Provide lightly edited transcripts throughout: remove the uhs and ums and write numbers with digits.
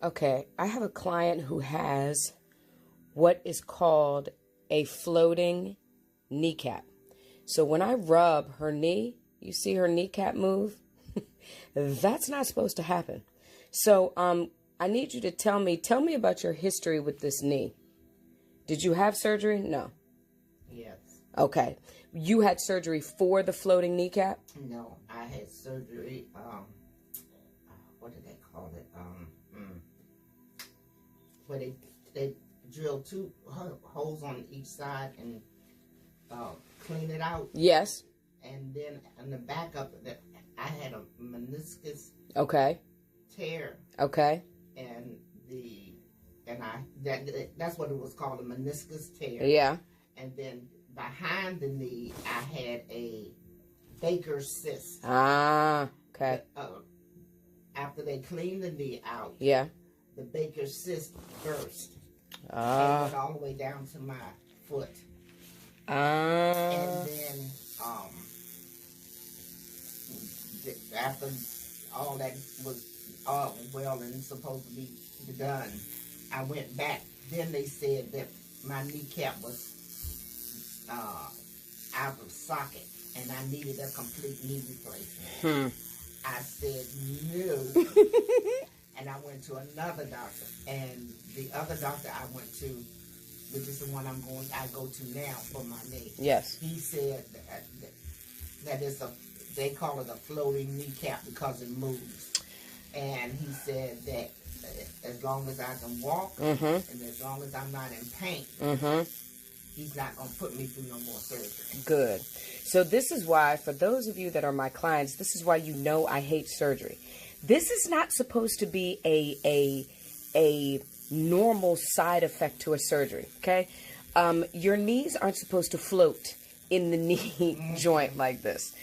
Okay, I have a client who has what is called a floating kneecap. So when I rub her knee, you see her kneecap move? That's not supposed to happen. So I need you to tell me about your history with this knee. Did you have surgery? No. Yes. Okay. You had surgery for the floating kneecap? No, I had surgery, what did they call it? Where they drill two holes on each side and clean it out. Yes. And then on the back of it, I had a meniscus tear. Okay. And that's what it was called, a meniscus tear. Yeah. And then behind the knee, I had a Baker's cyst. Ah, okay. After they cleaned the knee out, yeah, the Baker's cyst burst. Ah. And went all the way down to my foot. Ah. And then, after all that was well and supposed to be done, I went back. Then they said that my kneecap was out of socket and I needed a complete knee replacement. I said no. And I went to another doctor, and the other doctor I went to, which is the one I go to now for my knee. Yes. He said that they call it a floating kneecap because it moves. And he said that as long as I can walk, and as long as I'm not in pain, he's not going to put me through no more surgery. Good. So this is why, for those of you that are my clients, this is why you know I hate surgery. This is not supposed to be a normal side effect to a surgery, okay? Your knees aren't supposed to float in the knee joint like this.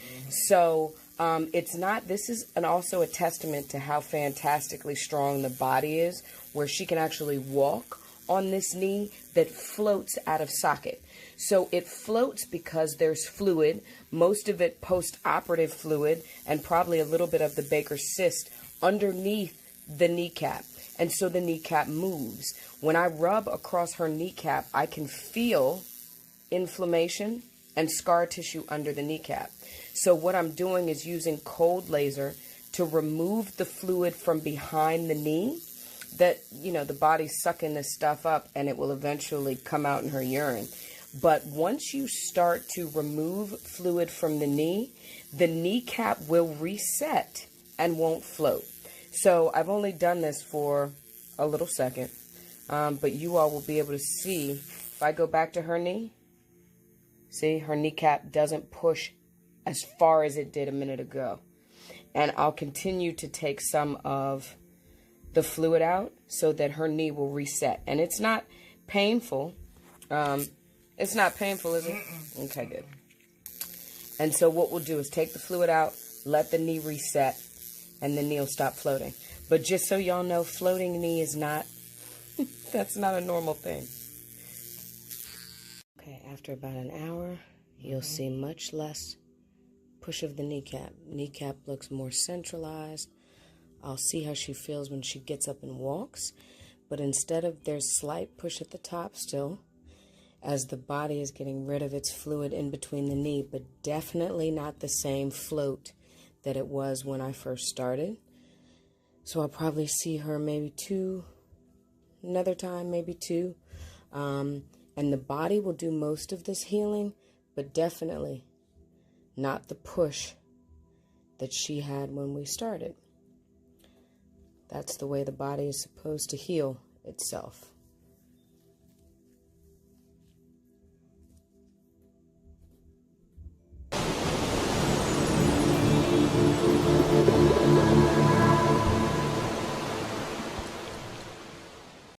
So it's not, this is also a testament to how fantastically strong the body is, where she can actually walk on this knee that floats out of socket. So it floats because there's fluid, most of it post-operative fluid, and probably a little bit of the Baker's cyst underneath the kneecap. And so the kneecap moves. When I rub across her kneecap, I can feel inflammation and scar tissue under the kneecap. So what I'm doing is using cold laser to remove the fluid from behind the knee that, you know, the body's sucking this stuff up and it will eventually come out in her urine. But once you start to remove fluid from the knee, the kneecap will reset and won't float. So I've only done this for a little second, but you all will be able to see, if I go back to her knee, see, her kneecap doesn't push as far as it did a minute ago. And I'll continue to take some of the fluid out so that her knee will reset. And it's not painful. It's not painful, is it? Okay, good. And so what we'll do is take the fluid out, let the knee reset, and the knee will stop floating. But just so y'all know, floating knee is not, that's not a normal thing. Okay, after about an hour, you'll see much less push of the kneecap. Kneecap looks more centralized. I'll see how she feels when she gets up and walks. But instead of, there's slight push at the top still, as the body is getting rid of its fluid in between the knee, but definitely not the same float that it was when I first started. So I'll probably see her maybe another time, maybe two. And the body will do most of this healing, but definitely not the push that she had when we started. That's the way the body is supposed to heal itself.